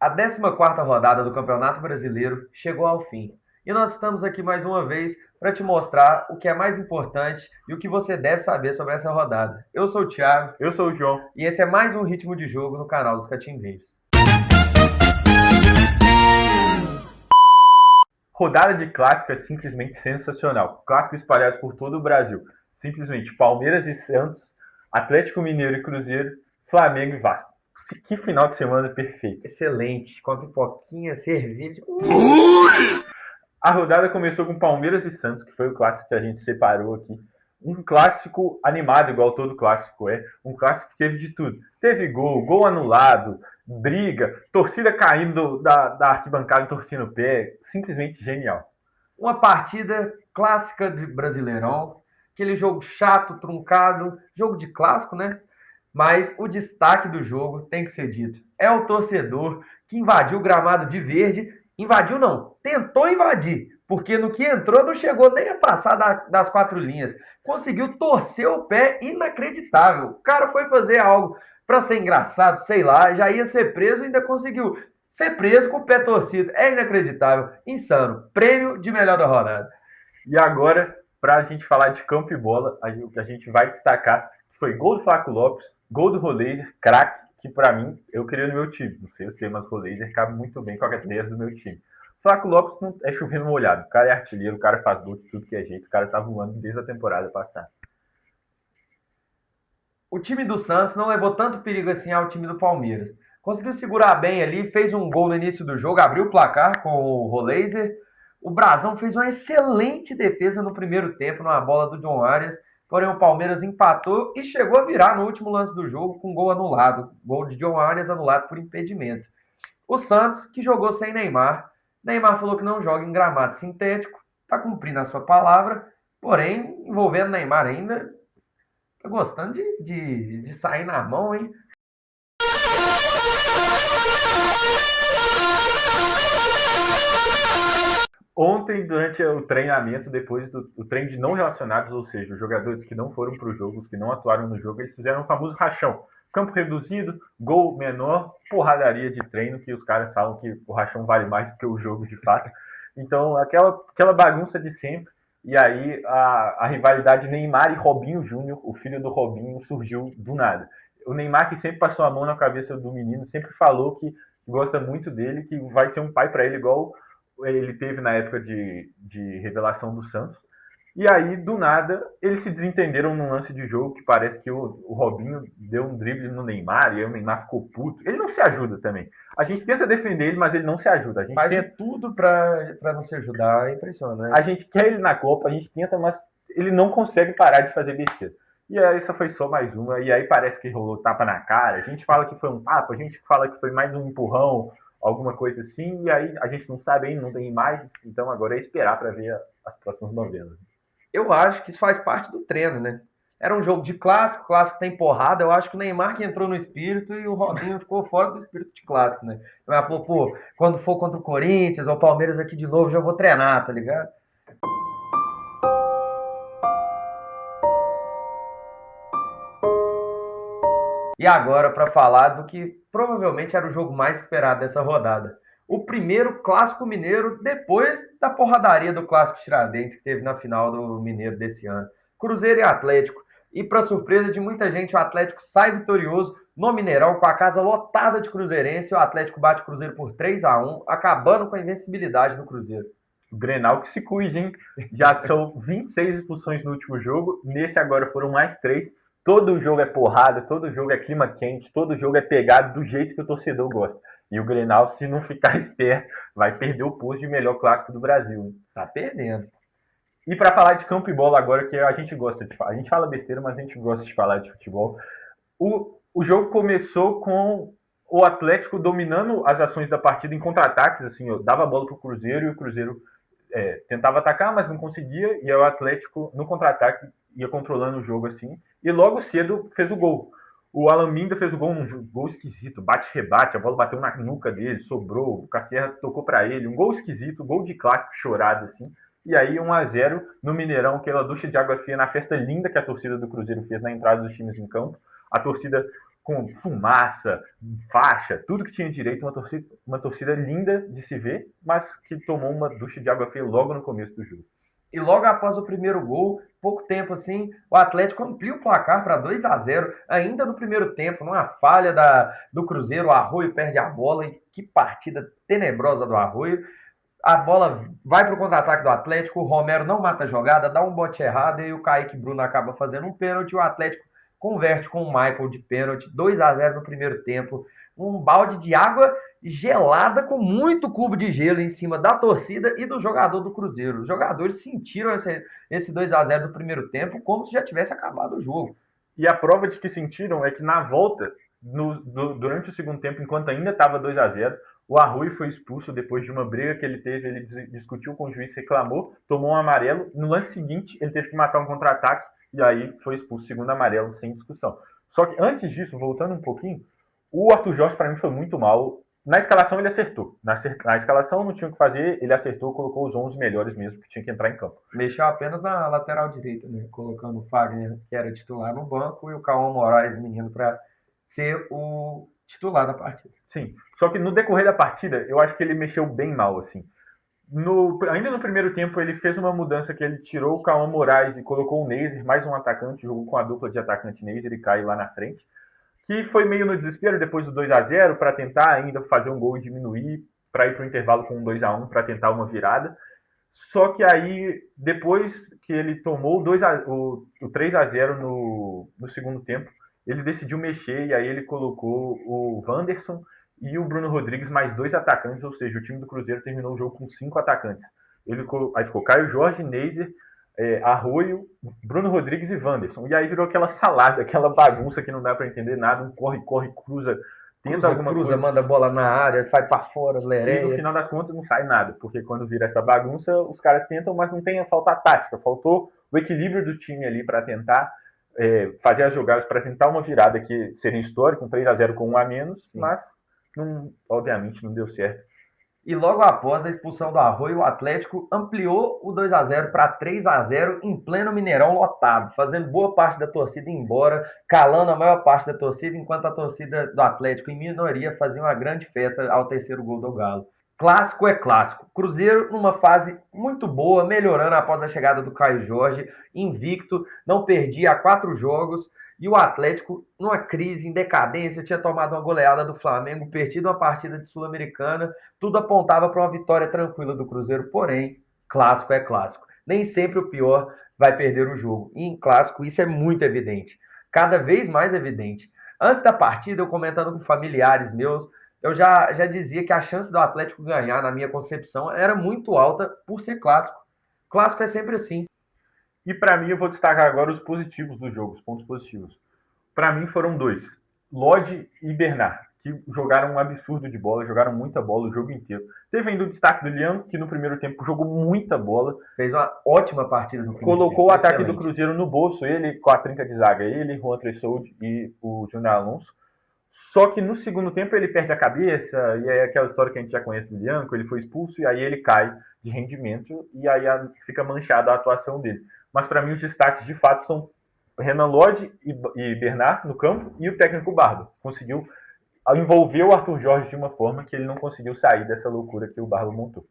A 14ª rodada do Campeonato Brasileiro chegou ao fim. E nós estamos aqui mais uma vez para te mostrar o que é mais importante e o que você deve saber sobre essa rodada. Eu sou o Thiago Eu sou o João. e esse é mais um Ritmo de Jogo no canal dos Catimbeiros. Rodada de clássico é simplesmente sensacional. Clássico espalhado por todo o Brasil. Simplesmente Palmeiras e Santos, Atlético Mineiro e Cruzeiro, Flamengo e Vasco. Que final de semana perfeito. Excelente, com a pipoquinha, cerveja. A rodada começou com Palmeiras e Santos, que foi o clássico que a gente separou aqui. Um clássico animado, igual todo clássico é. Um clássico que teve de tudo. Teve gol, gol anulado, briga, torcida caindo da arquibancada e torcendo o pé. Simplesmente genial. Uma partida clássica de Brasileirão, aquele jogo chato, truncado, jogo de clássico, né? Mas o destaque do jogo tem que ser dito. É o torcedor que invadiu o gramado de verde. Invadiu não, tentou invadir. Porque no que entrou não chegou nem a passar das 4 linhas. Conseguiu torcer o pé, inacreditável. O cara foi fazer algo para ser engraçado, sei lá, já ia ser preso e ainda conseguiu ser preso com o pé torcido. É inacreditável, insano. Prêmio de melhor da rodada. E agora, para a gente falar de campo e bola, o que a gente vai destacar foi gol do Flaco Lopes, gol do Roleiser, craque, que para mim, eu queria no meu time. Não sei o sei, mas o Roleiser cabe muito bem com a categoria do meu time. Flaco Lopes não é chovendo molhado. O cara é artilheiro, o cara faz gol de tudo que é jeito. O cara tá voando desde a temporada passada. O time do Santos não levou tanto perigo assim ao time do Palmeiras. Conseguiu segurar bem ali, fez um gol no início do jogo, abriu o placar com o Roleiser. O Brasão fez uma excelente defesa no primeiro tempo, numa bola do John Arias. Porém, o Palmeiras empatou e chegou a virar no último lance do jogo com um gol anulado. Gol de John Arias anulado por impedimento. O Santos, que jogou sem Neymar. Neymar falou que não joga em gramado sintético, está cumprindo a sua palavra, porém, envolvendo Neymar ainda, tá gostando de sair na mão, hein? Ontem, durante o treinamento, depois do treino de não relacionados, ou seja, os jogadores que não foram para o jogo, os que não atuaram no jogo, eles fizeram o famoso rachão. Campo reduzido, gol menor, porradaria de treino, que os caras falam que o rachão vale mais do que o jogo de fato. Então, aquela bagunça de sempre. E aí, a rivalidade Neymar e Robinho Júnior, o filho do Robinho, surgiu do nada. O Neymar, que sempre passou a mão na cabeça do menino, sempre falou que gosta muito dele, que vai ser um pai para ele igual ele teve na época de revelação do Santos. E aí, do nada, eles se desentenderam num lance de jogo que parece que o Robinho deu um drible no Neymar e aí o Neymar ficou puto. Ele não se ajuda também. A gente tenta defender ele, mas ele não se ajuda. Faz de tudo pra não se ajudar, é impressionante. A gente quer ele na Copa, a gente tenta, mas ele não consegue parar de fazer besteira. E aí, essa foi só mais uma. E aí parece que rolou tapa na cara. A gente fala que foi um tapa, a gente fala que foi mais um empurrão, alguma coisa assim. E aí a gente não sabe ainda, não tem imagens. Então agora é esperar para ver as próximas novelas. Eu acho que isso faz parte do treino, né? Era um jogo de clássico, clássico tem porrada. Eu acho que o Neymar que entrou no espírito e o Robinho ficou fora do espírito de clássico, né? Ela falou, pô, quando for contra o Corinthians ou o Palmeiras aqui de novo, já vou treinar, tá ligado? E agora, para falar do que provavelmente era o jogo mais esperado dessa rodada. O primeiro clássico mineiro depois da porradaria do clássico Tiradentes que teve na final do Mineiro desse ano. Cruzeiro e Atlético. E para surpresa de muita gente, o Atlético sai vitorioso no Mineirão com a casa lotada de cruzeirense. E o Atlético bate o Cruzeiro por 3-1, acabando com a invencibilidade do Cruzeiro. O Grenal que se cuide, hein? Já são 26 expulsões no último jogo. Nesse agora foram mais 3. Todo jogo é porrada, todo jogo é clima quente, todo jogo é pegado do jeito que o torcedor gosta. E o Grenal, se não ficar esperto, vai perder o posto de melhor clássico do Brasil. Tá perdendo. E para falar de campo e bola agora, que a gente gosta de falar. A gente fala besteira, mas a gente gosta de falar de futebol. O jogo começou com o Atlético dominando as ações da partida em contra-ataques. Assim, eu dava a bola para o Cruzeiro e o Cruzeiro tentava atacar, mas não conseguia. E aí o Atlético, no contra-ataque, ia controlando o jogo assim. E logo cedo fez o gol. O Alan Minda fez o gol, um gol esquisito, bate-rebate, a bola bateu na nuca dele, sobrou, o Cacerra tocou para ele, um gol esquisito, gol de clássico chorado assim. E aí 1-0 no Mineirão, aquela ducha de água fria na festa linda que a torcida do Cruzeiro fez na entrada dos times em campo. A torcida com fumaça, faixa, tudo que tinha direito, uma torcida linda de se ver, mas que tomou uma ducha de água fria logo no começo do jogo. E logo após o primeiro gol, pouco tempo assim, o Atlético amplia o placar para 2-0, ainda no primeiro tempo, numa falha do Cruzeiro, o Arroio perde a bola, e que partida tenebrosa do Arroio. A bola vai para o contra-ataque do Atlético, o Romero não mata a jogada, dá um bote errado e o Kaique Bruno acaba fazendo um pênalti, o Atlético converte com o Michael de pênalti, 2-0 no primeiro tempo, um balde de água gelada com muito cubo de gelo em cima da torcida e do jogador do Cruzeiro. Os jogadores sentiram esse 2-0 do primeiro tempo como se já tivesse acabado o jogo. E a prova de que sentiram é que na volta, durante o segundo tempo, enquanto ainda estava 2-0, o Arroio foi expulso depois de uma briga que ele teve, ele discutiu com o juiz, reclamou, tomou um amarelo. No lance seguinte, ele teve que matar um contra-ataque e aí foi expulso, segundo amarelo, sem discussão. Só que antes disso, voltando um pouquinho, o Arthur Jorge para mim foi muito mal. Na escalação ele acertou. Na escalação não tinha o que fazer, ele acertou, colocou os 11 melhores mesmo que tinha que entrar em campo. Mexeu apenas na lateral direita, né? Colocando o Fagner, que era titular, no banco, e o Cauã Moraes, menino, para ser o titular da partida. Sim, só que no decorrer da partida, eu acho que ele mexeu bem mal, assim. Ainda no primeiro tempo, ele fez uma mudança que ele tirou o Cauã Moraes e colocou o Neiser, mais um atacante, jogou com a dupla de atacante Neiser e Caio lá na frente, que foi meio no desespero depois do 2-0 para tentar ainda fazer um gol e diminuir, para ir para o intervalo com um 2-1 para tentar uma virada. Só que aí, depois que ele tomou o 3-0 no segundo tempo, ele decidiu mexer e aí ele colocou o Wanderson e o Bruno Rodrigues mais 2 atacantes, ou seja, o time do Cruzeiro terminou o jogo com 5 atacantes. Aí ficou Caio Jorge, Neiser, Arroio, Bruno Rodrigues e Wanderson. E aí virou aquela salada, aquela bagunça que não dá para entender nada, um corre, cruza, tenta alguma Cruza, coisa. manda a bola na área, sai para fora, E no lereia. final das contas não sai nada, porque quando vira essa bagunça, os caras tentam, mas não tem a falta tática, faltou o equilíbrio do time ali para tentar fazer as jogadas, para tentar uma virada que seria histórica, um 3-0 com um a menos, sim, mas obviamente não deu certo. E logo após a expulsão do Arroio, o Atlético ampliou o 2-0 para 3-0 em pleno Mineirão lotado, fazendo boa parte da torcida ir embora, calando a maior parte da torcida, enquanto a torcida do Atlético, em minoria, fazia uma grande festa ao terceiro gol do Galo. Clássico é clássico. Cruzeiro numa fase muito boa, melhorando após a chegada do Caio Jorge, invicto, não perdia há 4 jogos. E o Atlético, numa crise, em decadência, tinha tomado uma goleada do Flamengo, perdido uma partida de Sul-Americana, tudo apontava para uma vitória tranquila do Cruzeiro, porém, clássico é clássico. Nem sempre o pior vai perder o jogo. E em clássico isso é muito evidente, cada vez mais evidente. Antes da partida, eu comentando com familiares meus, eu já dizia que a chance do Atlético ganhar, na minha concepção, era muito alta por ser clássico. Clássico é sempre assim. E para mim, eu vou destacar agora os positivos do jogo, os pontos positivos. Para mim foram 2, Lodi e Bernard, que jogaram um absurdo de bola, jogaram muita bola o jogo inteiro. Teve ainda o destaque do Liam, que no primeiro tempo jogou muita bola. Fez uma ótima partida no primeiro Colocou tempo. O ataque do Cruzeiro no bolso, ele com a trinca de zaga, ele, Juan Tressoldi e o Júnior Alonso. Só que no segundo tempo ele perde a cabeça, e é aquela história que a gente já conhece do Lianco, ele foi expulso e aí ele cai de rendimento e aí fica manchada a atuação dele. Mas para mim os destaques de fato são Renan Lodi e Bernard no campo e o técnico Barba. Conseguiu envolver o Arthur Jorge de uma forma que ele não conseguiu sair dessa loucura que o Barba montou.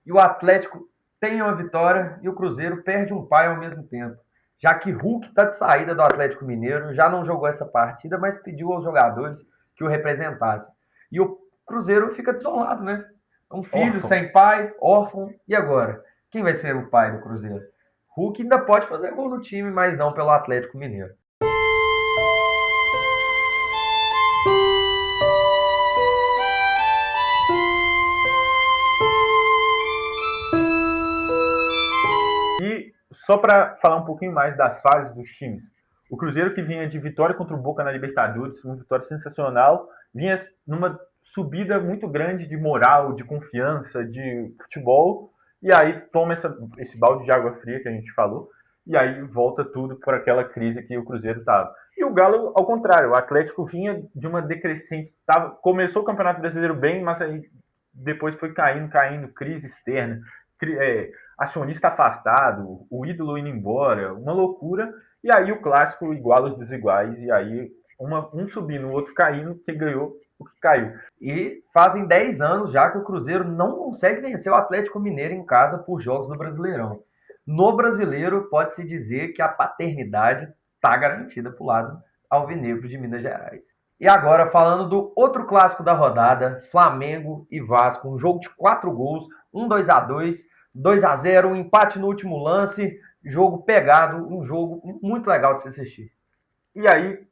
E o Atlético tem uma vitória e o Cruzeiro perde um pai ao mesmo tempo. Já que Hulk está de saída do Atlético Mineiro, já não jogou essa partida, mas pediu aos jogadores que o representassem. E o Cruzeiro fica desolado, né? Um filho órfão, sem pai, órfão. E agora? Quem vai ser o pai do Cruzeiro? Hulk ainda pode fazer gol no time, mas não pelo Atlético Mineiro. E só para falar um pouquinho mais das fases dos times, o Cruzeiro que vinha de vitória contra o Boca na Libertadores, uma vitória sensacional, vinha numa subida muito grande de moral, de confiança, de futebol, e aí toma esse balde de água fria que a gente falou, e aí volta tudo para aquela crise que o Cruzeiro estava. E o Galo, ao contrário, o Atlético vinha de uma decrescente, começou o Campeonato Brasileiro bem, mas aí depois foi caindo, crise externa, acionista afastado, o ídolo indo embora, uma loucura, e aí o clássico iguala os desiguais, e aí um subindo, o outro caindo, que ganhou o que caiu. E fazem 10 anos já que o Cruzeiro não consegue vencer o Atlético Mineiro em casa por jogos do Brasileirão. No Brasileiro, pode-se dizer que a paternidade está garantida para o lado alvinegro de Minas Gerais. E agora, falando do outro clássico da rodada, Flamengo e Vasco, um jogo de 4 gols, 2-2, 2-0, um empate no último lance, jogo pegado, um jogo muito legal de se assistir. E aí,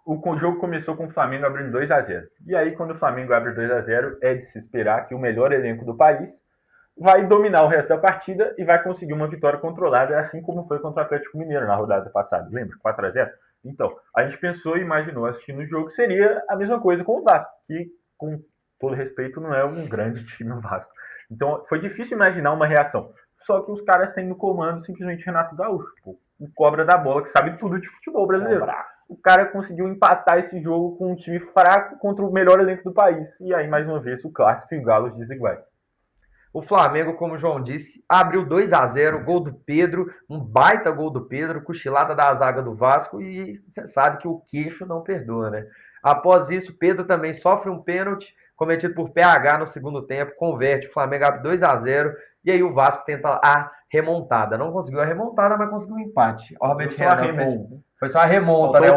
o jogo começou com o Flamengo abrindo 2-0. E aí, quando o Flamengo abre 2-0, é de se esperar que o melhor elenco do país vai dominar o resto da partida e vai conseguir uma vitória controlada, assim como foi contra o Atlético Mineiro na rodada passada. Lembra? 4-0? Então, a gente pensou e imaginou assistindo o jogo que seria a mesma coisa com o Vasco, que, com todo respeito, não é um grande time o Vasco. Então, foi difícil imaginar uma reação. Só que os caras têm no comando simplesmente Renato Gaúcho, o cobra da bola, que sabe tudo de futebol brasileiro. O cara conseguiu empatar esse jogo com um time fraco contra o melhor elenco do país. E aí, mais uma vez, o clássico e o Galo desiguais. O Flamengo, como o João disse, abriu 2-0, gol do Pedro, um baita gol do Pedro, cochilada da zaga do Vasco, e você sabe que o queixo não perdoa, né? Após isso, Pedro também sofre um pênalti cometido por PH no segundo tempo, converte, o Flamengo abre 2-0, e aí o Vasco tenta a remontada. Não conseguiu a remontada, mas conseguiu um empate. O Robert Renan foi só a remonta, né?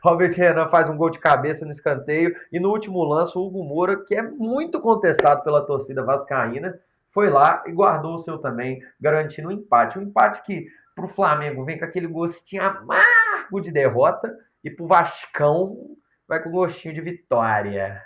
Robert Renan faz um gol de cabeça no escanteio. E no último lance, o Hugo Moura, que é muito contestado pela torcida vascaína, foi lá e guardou o seu também, garantindo um empate. Um empate que, para o Flamengo, vem com aquele gostinho amargo de derrota. E para o Vascão, vai com gostinho de vitória.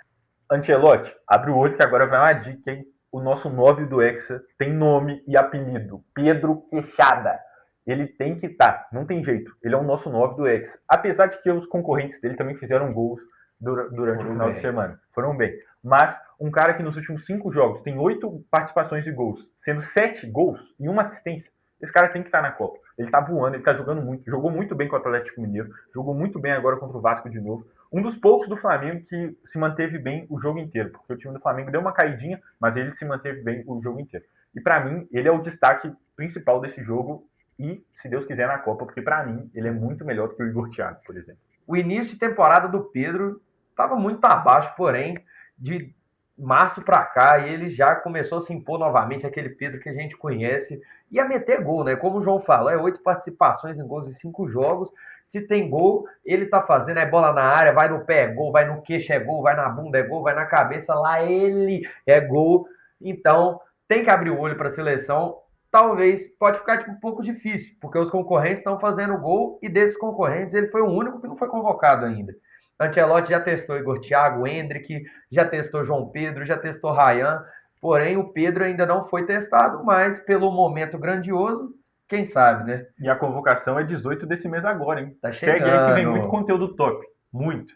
Ancelotti, abre o olho que agora vai uma dica, hein? O nosso 9 do Hexa tem nome e apelido. Pedro Queixada. Ele tem que estar, não tem jeito. Ele é o nosso 9 do Hexa. Apesar de que os concorrentes dele também fizeram gols durante o final de semana. Foram bem. Mas um cara que nos últimos 5 jogos tem 8 participações de gols, sendo 7 gols e uma assistência. Esse cara tem que estar na Copa. Ele tá voando, ele tá jogando muito. Jogou muito bem contra o Atlético Mineiro. Jogou muito bem agora contra o Vasco de novo. Um dos poucos do Flamengo que se manteve bem o jogo inteiro. Porque o time do Flamengo deu uma caidinha, mas ele se manteve bem o jogo inteiro. E para mim, ele é o destaque principal desse jogo. E, se Deus quiser, na Copa. Porque para mim, ele é muito melhor do que o Igor Thiago, por exemplo. O início de temporada do Pedro estava muito abaixo, porém, de março para cá, e ele já começou a se impor novamente, aquele Pedro que a gente conhece, e a meter gol, né? Como o João falou, é 8 participações em gols em 5 jogos. Se tem gol, ele tá fazendo, é bola na área, vai no pé, é gol, vai no queixo, é gol, vai na bunda, é gol, vai na cabeça, lá ele é gol. Então, tem que abrir o olho para a seleção. Talvez pode ficar um pouco difícil, porque os concorrentes estão fazendo gol, e desses concorrentes ele foi o único que não foi convocado ainda. Ancelotti já testou Igor Thiago, Endrick, já testou João Pedro, já testou Ryan, porém o Pedro ainda não foi testado, mas pelo momento grandioso, quem sabe, né? E a convocação é 18 desse mês agora, hein? Tá chegando. Segue aí que vem muito conteúdo top. Muito.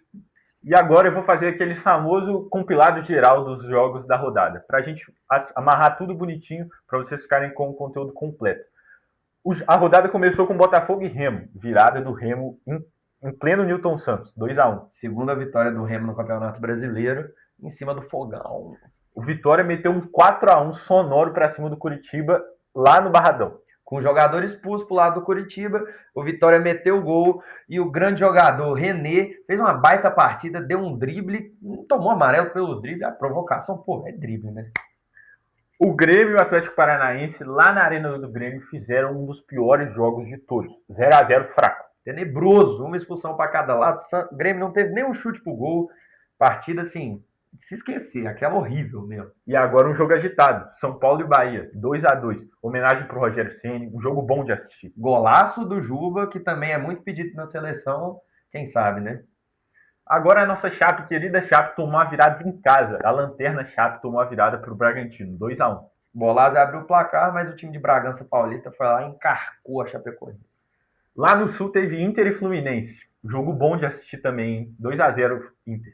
E agora eu vou fazer aquele famoso compilado geral dos jogos da rodada, pra gente amarrar tudo bonitinho, pra vocês ficarem com o conteúdo completo. A rodada começou com Botafogo e Remo, virada do Remo em pleno Newton Santos, 2-1. Segunda vitória do Remo no Campeonato Brasileiro, em cima do Fogão. O Vitória meteu um 4-1 sonoro pra cima do Curitiba, lá no Barradão. Com o jogador expulso pro lado do Curitiba, o Vitória meteu o gol, e o grande jogador René fez uma baita partida, deu um drible, tomou amarelo pelo drible, a provocação, pô, é drible, né? O Grêmio e o Atlético Paranaense, lá na Arena do Grêmio, fizeram um dos piores jogos de todos. 0-0 fraco. Tenebroso, uma expulsão para cada lado. O Grêmio não teve nenhum chute pro gol. Partida, assim, de se esquecer. Aquela horrível mesmo. E agora um jogo agitado. São Paulo e Bahia, 2-2. Homenagem pro Rogério Ceni, um jogo bom de assistir. Golaço do Juba, que também é muito pedido na seleção. Quem sabe, né? Agora a nossa Chape, querida Chape, tomou a virada em casa. A Lanterna Chape tomou a virada pro Bragantino, 2-1. Bolaz abriu o placar, mas o time de Bragança Paulista foi lá e encarcou a Chapecoense. Lá no Sul teve Inter e Fluminense. Jogo bom de assistir também, 2-0 Inter.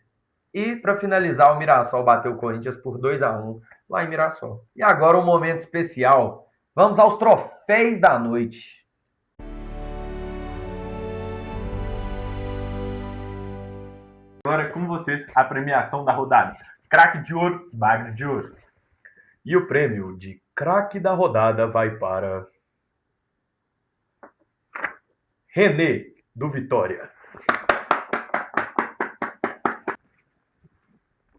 E para finalizar, o Mirassol bateu o Corinthians por 2-1 lá em Mirassol. E agora um momento especial. Vamos aos troféus da noite. Agora com vocês a premiação da rodada. Craque de ouro, bagre de ouro. E o prêmio de craque da rodada vai para René, do Vitória.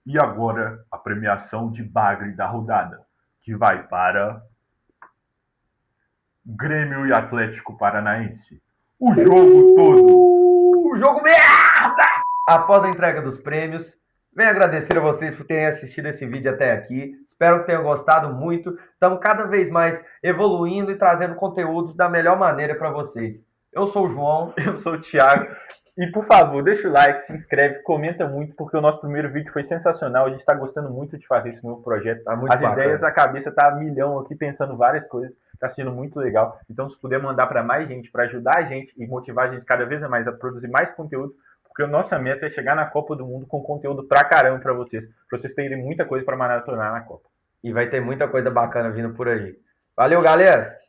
E agora a premiação de bagre da rodada, que vai para Grêmio e Atlético Paranaense. O jogo todo. O jogo merda! Após a entrega dos prêmios, venho agradecer a vocês por terem assistido esse vídeo até aqui. Espero que tenham gostado muito. Estamos cada vez mais evoluindo e trazendo conteúdos da melhor maneira para vocês. Eu sou o João. Eu sou o Thiago. E por favor, deixa o like, se inscreve, comenta muito, porque o nosso primeiro vídeo foi sensacional. A gente está gostando muito de fazer esse novo projeto. Tá muito As bacana. ideias, a cabeça tá a milhão aqui, pensando várias coisas. Tá sendo muito legal. Então, se puder mandar para mais gente, para ajudar a gente e motivar a gente cada vez mais a produzir mais conteúdo, porque a nossa meta é chegar na Copa do Mundo com conteúdo pra caramba para vocês terem muita coisa para maratonar na Copa. E vai ter muita coisa bacana vindo por aí. Valeu, galera!